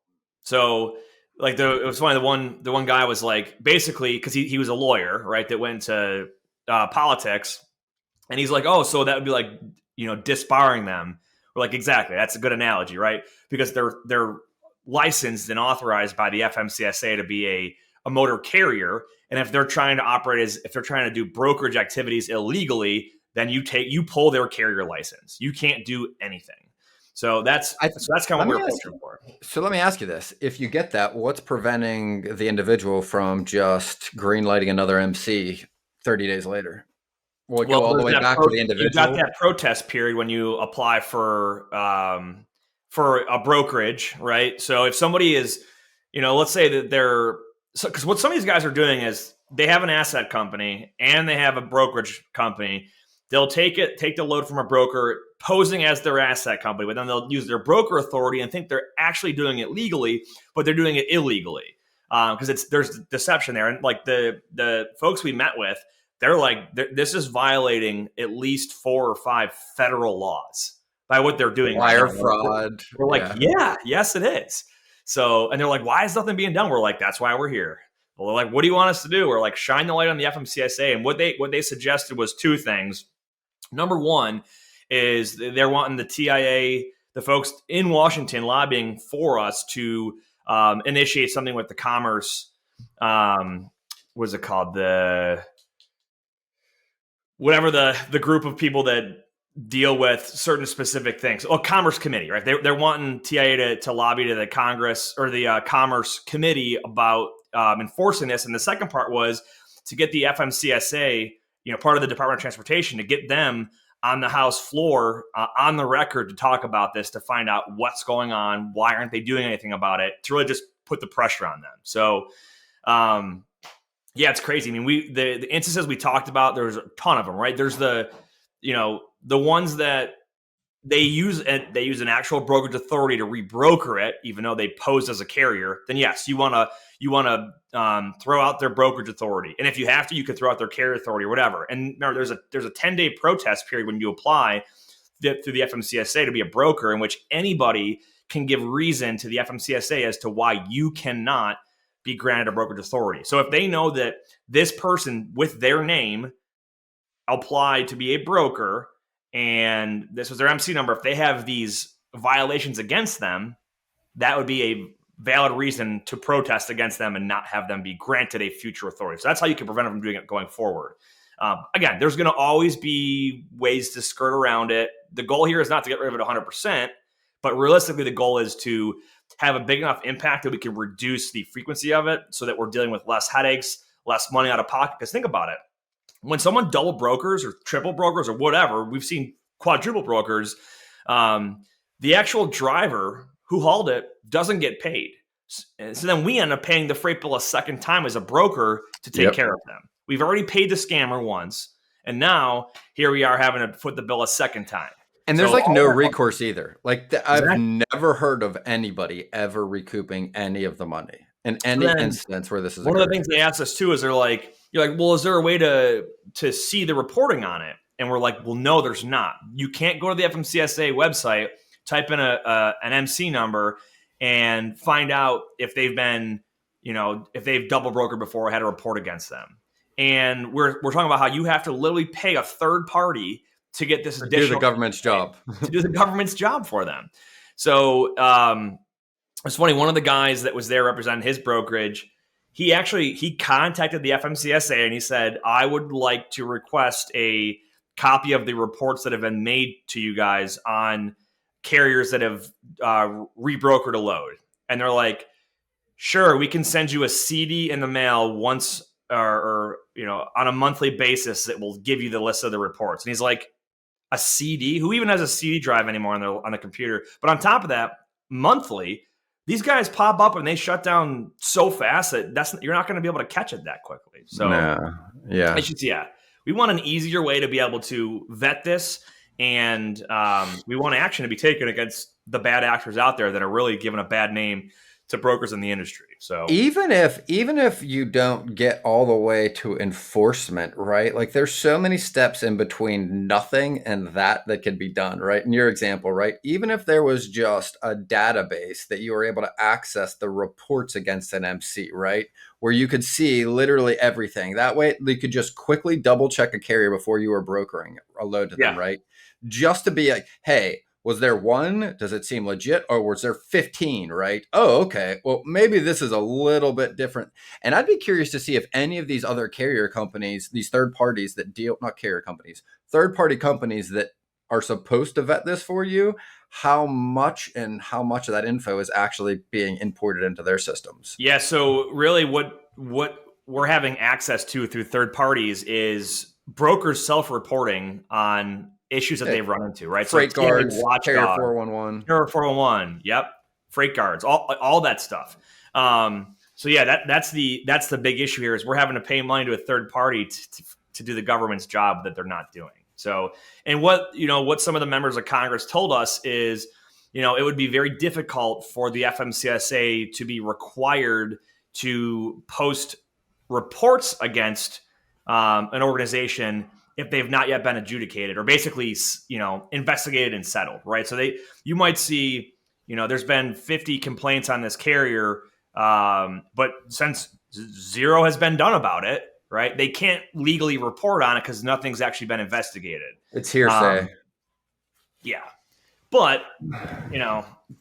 So, like, it was funny. The one guy was like, basically, because he was a lawyer, right, that went to politics, and he's like, oh, so that would be like, disbarring them. We're like, exactly. That's a good analogy, right? Because they're licensed and authorized by the FMCSA to be a motor carrier, and if they're trying to operate if they're trying to do brokerage activities illegally, then you pull their carrier license. You can't do anything. So that's kind of what we're pushing for.
So let me ask you this: if you get that, what's preventing the individual from just greenlighting another MC 30 days later? Will it go all the way back to the individual?
You've got that protest period when you apply for a brokerage, right? So if somebody is, let's say that because what some of these guys are doing is they have an asset company and they have a brokerage company. They'll take the load from a broker posing as their asset company, but then they'll use their broker authority and think they're actually doing it legally, but they're doing it illegally because there's deception there. And like the folks we met with, they're like, this is violating at least 4 or 5 federal laws by what they're doing.
Wire fraud.
We're like, yes, it is. So, and they're like, why is nothing being done? We're like, that's why we're here. Well, they're like, what do you want us to do? We're like, shine the light on the FMCSA. And what they suggested was 2 things. Number one is they're wanting the TIA, the folks in Washington lobbying for us to initiate something with the Commerce. What's it called? Whatever the group of people that deal with certain specific things. Oh, Commerce Committee, right? They're wanting TIA to lobby to the Congress or the Commerce Committee about enforcing this. And the second part was to get the FMCSA, part of the Department of Transportation, to get them on the House floor on the record to talk about this, to find out what's going on, why aren't they doing anything about it, to really just put the pressure on them. So, it's crazy. I mean, the instances we talked about, there's a ton of them, right? There's the ones that they use an actual brokerage authority to rebroker it, even though they posed as a carrier. Then yes, you want to throw out their brokerage authority, and if you have to, you could throw out their carrier authority or whatever. And remember, there's a 10-day protest period when you apply through the FMCSA to be a broker, in which anybody can give reason to the FMCSA as to why you cannot be granted a brokerage authority. So if they know that this person with their name applied to be a broker and this was their MC number, if they have these violations against them, that would be a valid reason to protest against them and not have them be granted a future authority. So that's how you can prevent them from doing it going forward. Again, there's going to always be ways to skirt around it. The goal here is not to get rid of it 100%, but realistically, the goal is to have a big enough impact that we can reduce the frequency of it so that we're dealing with less headaches, less money out of pocket. Because think about it. When someone double brokers or triple brokers or whatever, we've seen quadruple brokers, the actual driver who hauled it doesn't get paid. So then we end up paying the freight bill a second time as a broker to take care of them. We've already paid the scammer once, and now here we are having to foot the bill a second time.
And there's no recourse either. I've never heard of anybody ever recouping any of the money in any instance where this is
one of the things they asked us too is you're like, well, is there a way to see the reporting on it? And we're like, well, no, there's not. You can't go to the FMCSA website, type in an MC number, and find out if they've been, if they've double brokered before or had a report against them. And we're talking about how you have to literally pay a third party to get this additional,
do the government's job,
to do the government's job for them. So it's funny. One of the guys that was there representing his brokerage, he contacted the FMCSA and he said, I would like to request a copy of the reports that have been made to you guys on carriers that have rebrokered a load. And they're like, sure, we can send you a CD in the mail once or on a monthly basis that will give you the list of the reports. And he's like, a CD? Who even has a CD drive anymore on the computer? But on top of that, monthly, these guys pop up and they shut down so fast that you're not going to be able to catch it that quickly. So
yeah,
we want an easier way to be able to vet this, and we want action to be taken against the bad actors out there that are really giving a bad name to brokers in the industry. So
even if you don't get all the way to enforcement, right? Like there's so many steps in between nothing and that can be done, right? In your example, right? Even if there was just a database that you were able to access the reports against an MC, right? Where you could see literally everything. That way you could just quickly double check a carrier before you were brokering a load to them, right? Just to be like, hey, was there one? Does it seem legit? Or was there 15, right? Oh, okay. Well, maybe this is a little bit different. And I'd be curious to see if any of these other carrier companies, these third parties that deal, not carrier companies, third party companies that are supposed to vet this for you, how much of that info is actually being imported into their systems.
Yeah. So really what we're having access to through third parties is brokers self-reporting on issues that they've run into, right?
Freight guards, Carrier 411.
Carrier 411, yep. Freight guards, all that stuff. So yeah, that's the big issue here is we're having to pay money to a third party to do the government's job that they're not doing. So, and what some of the members of Congress told us is, it would be very difficult for the FMCSA to be required to post reports against an organization if they've not yet been adjudicated or basically, investigated and settled, right? So you might see, there's been 50 complaints on this carrier, but since zero has been done about it, right? They can't legally report on it because nothing's actually been investigated.
It's hearsay.
Yeah. But,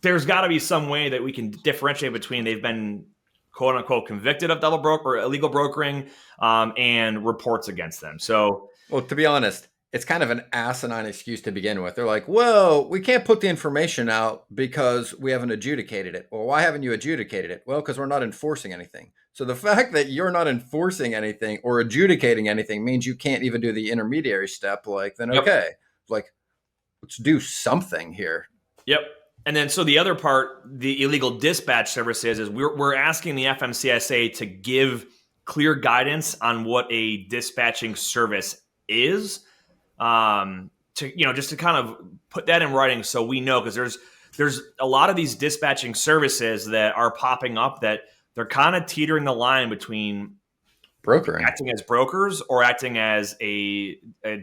there's got to be some way that we can differentiate between they've been quote unquote convicted of double broker or illegal brokering and reports against them. So,
well, to be honest, it's kind of an asinine excuse to begin with. They're like, well, we can't put the information out because we haven't adjudicated it. Well, why haven't you adjudicated it? Well, because we're not enforcing anything. So the fact that you're not enforcing anything or adjudicating anything means you can't even do the intermediary step. Then okay, let's do something here.
Yep. And then so the other part, the illegal dispatch services, is we're asking the FMCSA to give clear guidance on what a dispatching service is, just to kind of put that in writing so we know, because there's a lot of these dispatching services that are popping up that they're kind of teetering the line between
brokering,
acting as brokers or acting as a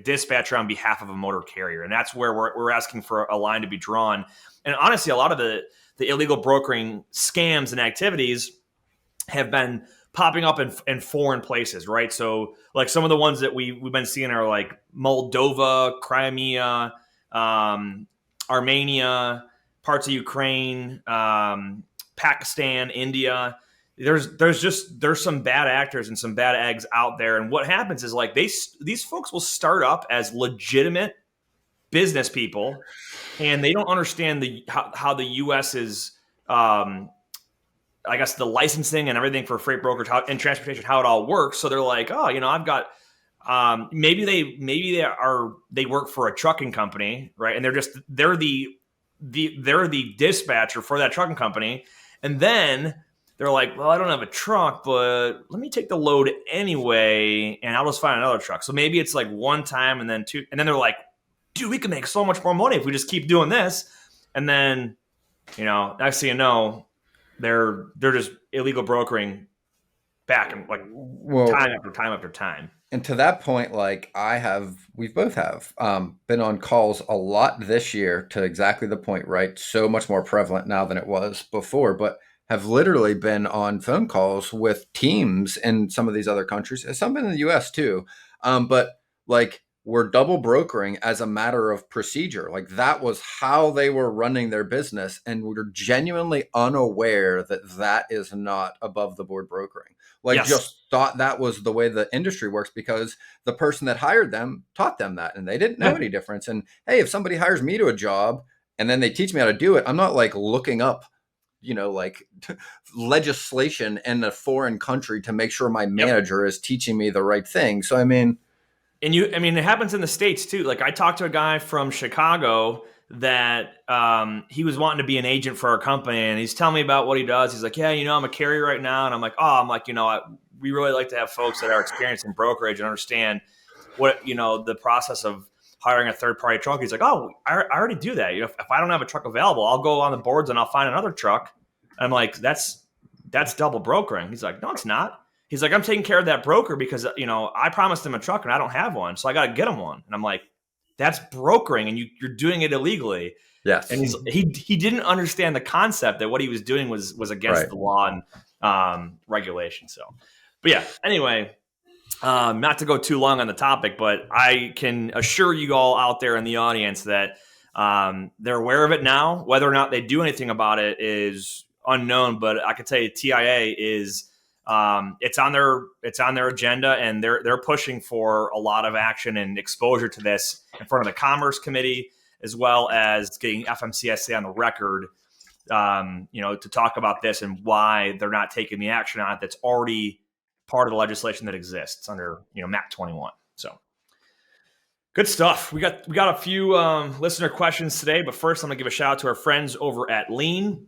dispatcher on behalf of a motor carrier. And that's where we're asking for a line to be drawn. And honestly, a lot of the illegal brokering scams and activities have been popping up in foreign places, right? So like some of the ones that we've been seeing are like Moldova, Crimea, Armenia, parts of Ukraine, Pakistan, India. There's some bad actors and some bad eggs out there. And what happens is like these folks will start up as legitimate business people, and they don't understand how the U.S. is, I guess, the licensing and everything for freight brokerage and transportation, how it all works. So they're like, oh, I've got maybe they work for a trucking company, right? And they're the dispatcher for that trucking company, and then they're like, well, I don't have a truck, but let me take the load anyway, and I'll just find another truck. So maybe it's like one time and then two, and then they're like, dude, we can make so much more money if we just keep doing this. And then, next thing you know, they're just illegal brokering back and time after time after time.
And to that point, we both have been on calls a lot this year to exactly the point, right? So much more prevalent now than it was before, but have literally been on phone calls with teams in some of these other countries, and some in the US too. But were double brokering as a matter of procedure. Like that was how they were running their business, and we're genuinely unaware that that is not above the board brokering. Like
Yes.
just thought that was the way the industry works because the person that hired them taught them that, and they didn't know
Yeah.
any difference. And hey, if somebody hires me to a job and then they teach me how to do it, I'm not like looking up like legislation in a foreign country to make sure my
Yep.
manager is teaching me the right thing. So I mean,
And it happens in the States too. Like I talked to a guy from Chicago that he was wanting to be an agent for our company, and he's telling me about what he does. He's like, yeah, I'm a carrier right now. And I'm like, we really like to have folks that are experienced in brokerage and understand what, the process of hiring a third party truck. He's like, oh, I already do that. If I don't have a truck available, I'll go on the boards and I'll find another truck. And I'm like, that's double brokering. He's like, no, it's not. He's like, I'm taking care of that broker because, I promised him a truck and I don't have one. So I got to get him one. And I'm like, that's brokering and you're doing it illegally.
yes.
And he didn't understand the concept that what he was doing was against
Right.
the law and regulation. So, but yeah, anyway, not to go too long on the topic, but I can assure you all out there in the audience that they're aware of it now. Whether or not they do anything about it is unknown, but I can tell you TIA is it's on their agenda, and they're pushing for a lot of action and exposure to this in front of the Commerce Committee, as well as getting FMCSA on the record, to talk about this and why they're not taking the action on it that's already part of the legislation that exists under MAP 21. So good stuff. We got a few listener questions today, but first I'm gonna give a shout out to our friends over at Lean.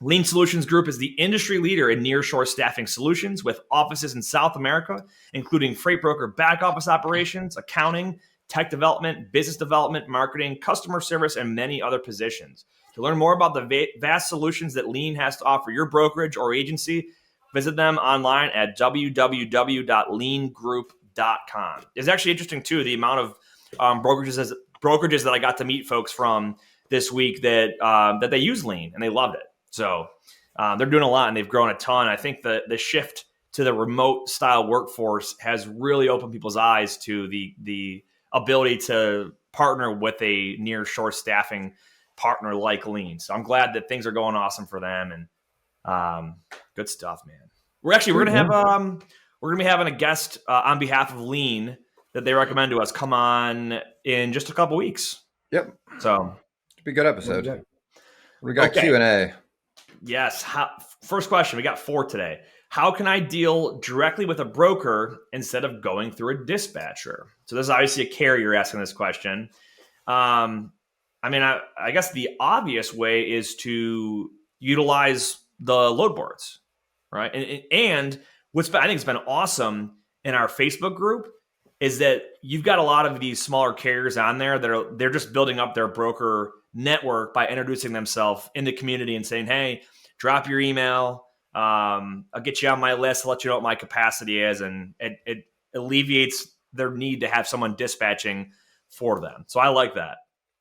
Lean Solutions Group is the industry leader in nearshore staffing solutions with offices in South America, including freight broker back office operations, accounting, tech development, business development, marketing, customer service, and many other positions. To learn more about the vast solutions that Lean has to offer your brokerage or agency, visit them online at www.leangroup.com. It's actually interesting, too, the amount of brokerages that I got to meet folks from this week that they use Lean, and they loved it. So they're doing a lot, and they've grown a ton. I think the shift to the remote style workforce has really opened people's eyes to the ability to partner with a nearshore staffing partner like Lean. So I'm glad that things are going awesome for them, and good stuff, man. We're gonna be having a guest on behalf of Lean that they recommend to us come on in just a couple weeks.
Yep.
So
it'll be a good episode. We got Q&A.
Yes. First question. We got 4 today. How can I deal directly with a broker instead of going through a dispatcher? So this is obviously a carrier asking this question. I guess the obvious way is to utilize the load boards, right? And I think has been awesome in our Facebook group is that you've got a lot of these smaller carriers on there that they're just building up their broker network by introducing themselves in the community and saying, hey, drop your email. I'll get you on my list, let you know what my capacity is. And it alleviates their need to have someone dispatching for them. So I like that.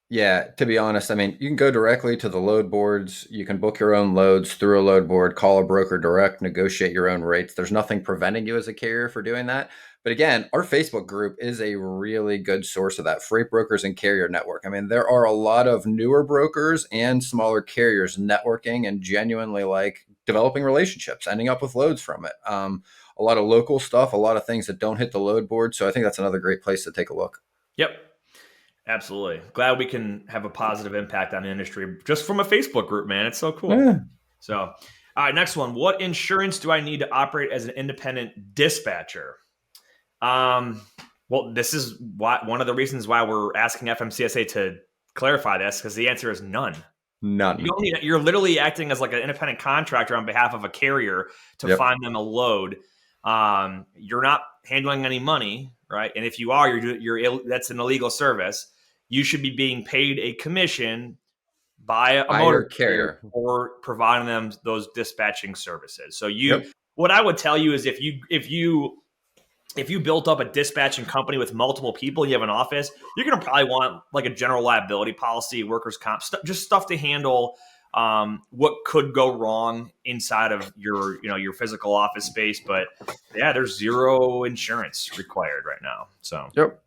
Yeah, to be honest, you can go directly to the load boards. You can book your own loads through a load board, call a broker direct, negotiate your own rates. There's nothing preventing you as a carrier for doing that. But again, our Facebook group is a really good source of that. Freight Brokers and Carrier Network. There are a lot of newer brokers and smaller carriers networking and genuinely developing relationships, ending up with loads from it. A lot of local stuff, a lot of things that don't hit the load board. So I think that's another great place to take a look.
Yep. Absolutely. Glad we can have a positive impact on the industry just from a Facebook group, man. It's so cool.
Yeah.
So, all right, next one. What insurance do I need to operate as an independent dispatcher? Well, this is one of the reasons why we're asking FMCSA to clarify this, because the answer is none.
None.
You're literally acting as like an independent contractor on behalf of a carrier to find them a load. You're not handling any money, right? And if you are, that's an illegal service. You should be being paid a commission by a motor carrier for providing them those dispatching services. So what I would tell you is if you built up a dispatching company with multiple people and you have an office, you're going to probably want like a general liability policy, workers' comp, just stuff to handle what could go wrong inside of your physical office space. But yeah, there's zero insurance required right now. So
yep.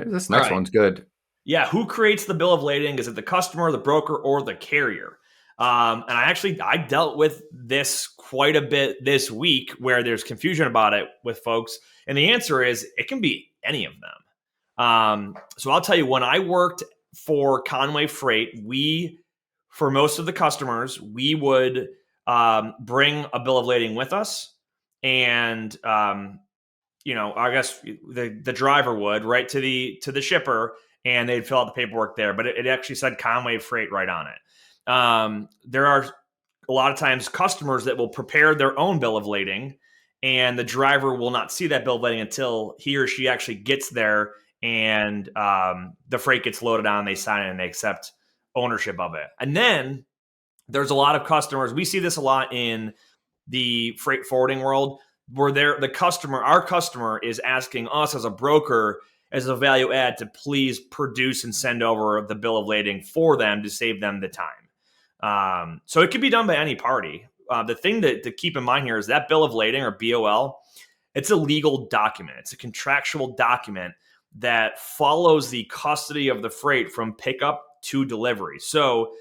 This
All
next
right.
one's good.
Yeah, who creates the bill of lading? Is it the customer, the broker, or the carrier? And I dealt with this quite a bit this week, where there's confusion about it with folks, and the answer is it can be any of them. So I'll tell you, when I worked for Conway Freight, for most of the customers, we would bring a bill of lading with us, and I guess the driver would right to the shipper, and they'd fill out the paperwork there. But it actually said Conway Freight right on it. There are a lot of times customers that will prepare their own bill of lading, and the driver will not see that bill of lading until he or she actually gets there, and the freight gets loaded on, they sign it, and they accept ownership of it. And then there's a lot of customers. We see this a lot in the freight forwarding world, where our customer is asking us as a broker, as a value add, to please produce and send over the bill of lading for them to save them the time. So it can be done by any party. The thing to keep in mind here is that bill of lading, or BOL, it's a legal document. It's a contractual document that follows the custody of the freight from pickup to delivery. So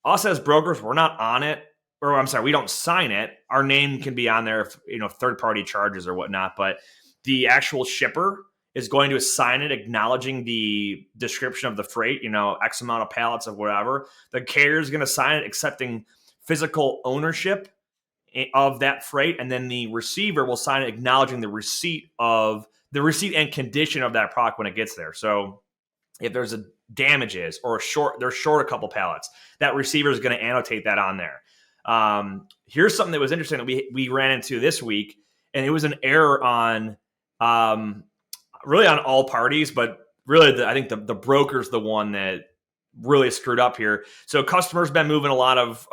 us as brokers, we're not on it, or I'm sorry, we don't sign it. Our name can be on there if third party charges or whatnot, but the actual shipper is going to assign it, acknowledging the description of the freight, X amount of pallets of whatever. The carrier is going to sign it, accepting physical ownership of that freight, and then the receiver will sign it, acknowledging the receipt and condition of that product when it gets there. So if there's damages or they're short a couple pallets, that receiver is going to annotate that on there. Here's something that was interesting that we ran into this week, and it was an error on really on all parties, but really I think the broker's the one that really screwed up here. So customers been moving a lot of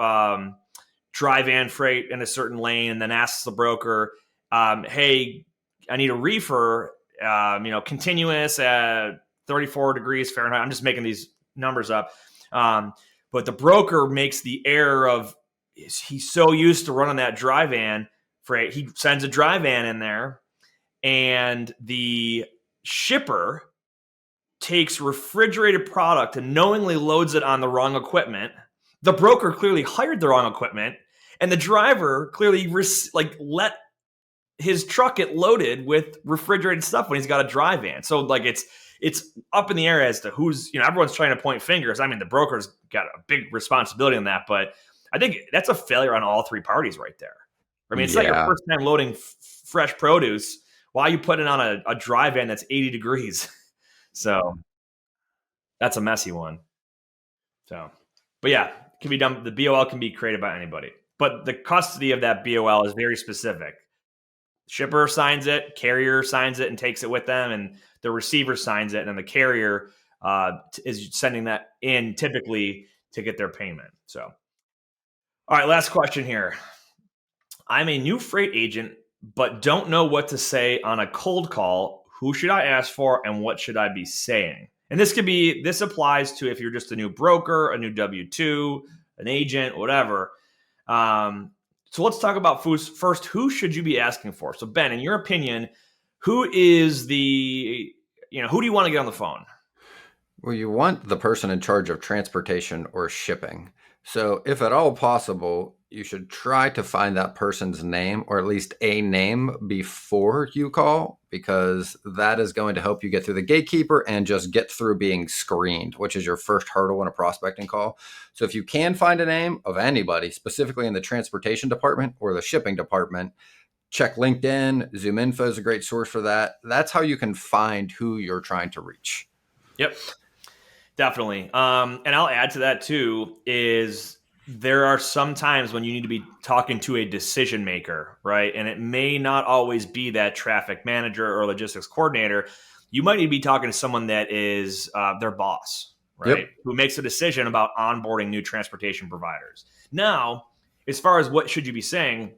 dry van freight in a certain lane, and then asks the broker, hey, I need a reefer, continuous at 34 degrees Fahrenheit. I'm just making these numbers up. But the broker makes the error of, he's so used to running that dry van freight, he sends a dry van in there, and the shipper takes refrigerated product and knowingly loads it on the wrong equipment. The broker clearly hired the wrong equipment, and the driver clearly let his truck get loaded with refrigerated stuff when he's got a dry van. So it's up in the air as to who's, everyone's trying to point fingers. I mean, the broker's got a big responsibility in that, but I think that's a failure on all three parties right there. I mean, it's not your first time loading fresh produce. Why are you putting it on a dry van that's 80 degrees? So that's a messy one. So, but yeah, it can be done. The BOL can be created by anybody, but the custody of that BOL is very specific. Shipper signs it, carrier signs it and takes it with them, and the receiver signs it, and then the carrier is sending that in typically to get their payment. So, all right, last question here. I'm a new freight agent, but don't know what to say on a cold call. Who should I ask for, and what should I be saying? And this applies to if you're just a new broker, a new W-2, an agent, whatever. So let's talk about first. Who should you be asking for? So Ben, in your opinion, who do you want to get on the phone?
Well, you want the person in charge of transportation or shipping. So if at all possible, you should try to find that person's name, or at least a name, before you call, because that is going to help you get through the gatekeeper and just get through being screened, which is your first hurdle in a prospecting call. So if you can find a name of anybody, specifically in the transportation department or the shipping department, check LinkedIn. ZoomInfo is a great source for that. That's how you can find who you're trying to reach.
Yep, definitely. And I'll add to that too, is there are some times when you need to be talking to a decision maker, right? And it may not always be that traffic manager or logistics coordinator. You might need to be talking to someone that is their boss, right?
Yep.
Who makes a decision about onboarding new transportation providers. Now, as far as what should you be saying,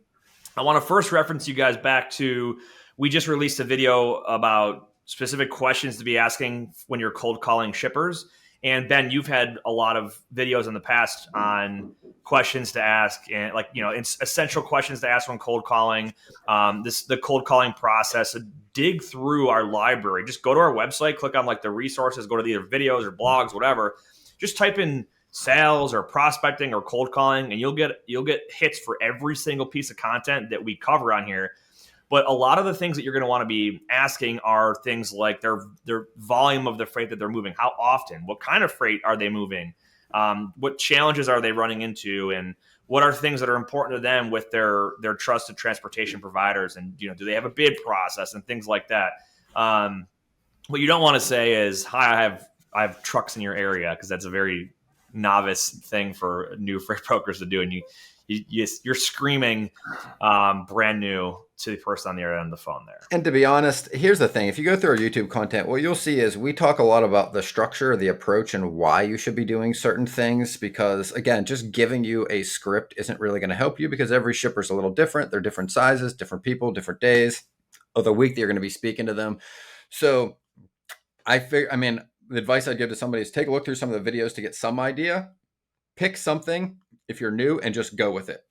I want to first reference you guys back to, we just released a video about specific questions to be asking when you're cold calling shippers. And Ben, you've had a lot of videos in the past on questions to ask, and it's essential questions to ask when cold calling. The cold calling process. So dig through our library. Just go to our website, click on the resources, go to either videos or blogs, whatever. Just type in sales or prospecting or cold calling, and you'll get hits for every single piece of content that we cover on here. But a lot of the things that you're going to want to be asking are things like their volume of the freight that they're moving, how often, what kind of freight are they moving, what challenges are they running into, and what are things that are important to them with their trusted transportation providers, and do they have a bid process and things like that. What you don't want to say is, "Hi, I have trucks in your area," because that's a very novice thing for new freight brokers to do, and you're screaming brand new to the person on the other end of the phone there.
And to be honest, here's the thing. If you go through our YouTube content, what you'll see is we talk a lot about the structure, the approach, and why you should be doing certain things. Because again, just giving you a script isn't really going to help you, because every shipper's a little different. They're different sizes, different people, different days of the week that you're going to be speaking to them. So the advice I'd give to somebody is take a look through some of the videos to get some idea. Pick something if you're new and just go with it.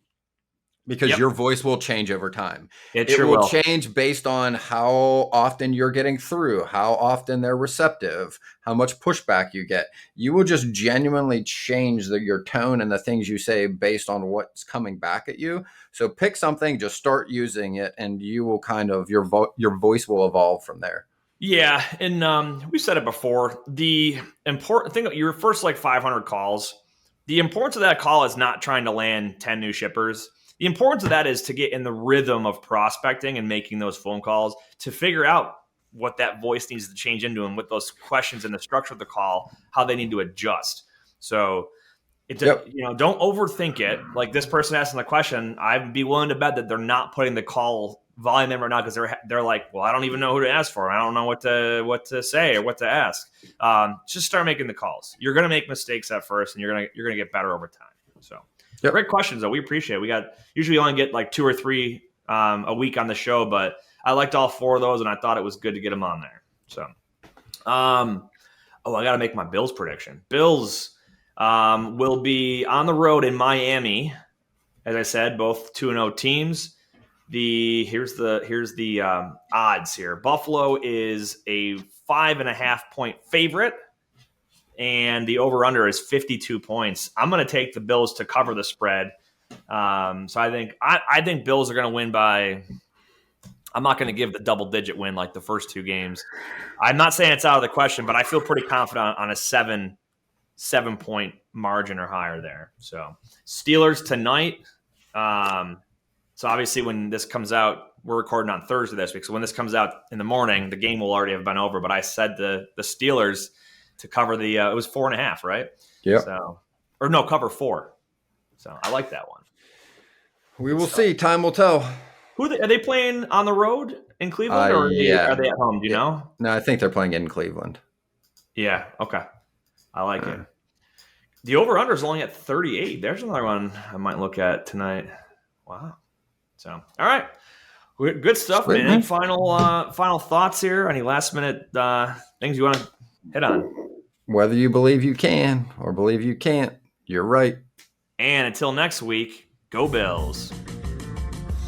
Because your voice will change over time.
It sure will
change based on how often you're getting through, how often they're receptive, how much pushback you get. You will just genuinely change your tone and the things you say based on what's coming back at you. So pick something, just start using it, and you will your voice will evolve from there.
Yeah, and we said it before. The important thing, your first 500 calls, the importance of that call is not trying to land 10 new shippers. The importance of that is to get in the rhythm of prospecting and making those phone calls, to figure out what that voice needs to change into, and what those questions and the structure of the call, how they need to adjust. So, don't overthink it. Like this person asking the question, I'd be willing to bet that they're not putting the call volume in right now, because they're like, well, I don't even know who to ask for. I don't know what to say or what to ask. Just start making the calls. You're going to make mistakes at first, and you're going to get better over time. So. Yep. Great questions, though. We appreciate it. We usually only get 2 or 3 a week on the show, but I liked all 4 of those, and I thought it was good to get them on there. So, I got to make my Bills prediction. Bills will be on the road in Miami, as I said, both 2-0 teams. Here's the odds here. Buffalo is a 5.5 point favorite, and the over-under is 52 points. I'm going to take the Bills to cover the spread. So I think Bills are going to win by – I'm not going to give the double-digit win like the first 2 games. I'm not saying it's out of the question, but I feel pretty confident on a 7-point margin or higher there. So Steelers tonight. So obviously when this comes out, we're recording on Thursday this week. So when this comes out in the morning, the game will already have been over. But I said the Steelers – to cover the it was 4.5, right?
Yeah.
So, or no, cover 4. So I like that one.
We will see. Time will tell.
Are they playing on the road in Cleveland, or are they at home? Do you know?
No, I think they're playing in Cleveland.
Yeah. Okay. I like it. The over/under is only at 38. There's another one I might look at tonight. Wow. So, all right. Good stuff, man. Any final thoughts here? Any last minute things you want to hit on?
Whether you believe you can or believe you can't, you're right.
And until next week, go Bills.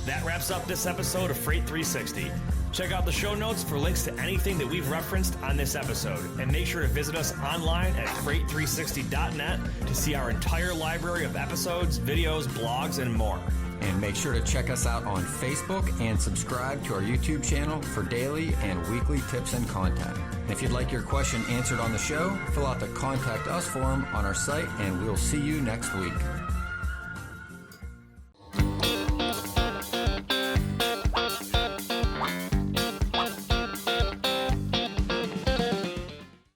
That wraps up this episode of Freight 360. Check out the show notes for links to anything that we've referenced on this episode. And make sure to visit us online at freight360.net to see our entire library of episodes, videos, blogs, and more.
And make sure to check us out on Facebook and subscribe to our YouTube channel for daily and weekly tips and content. If you'd like your question answered on the show, fill out the Contact Us form on our site, and we'll see you next week.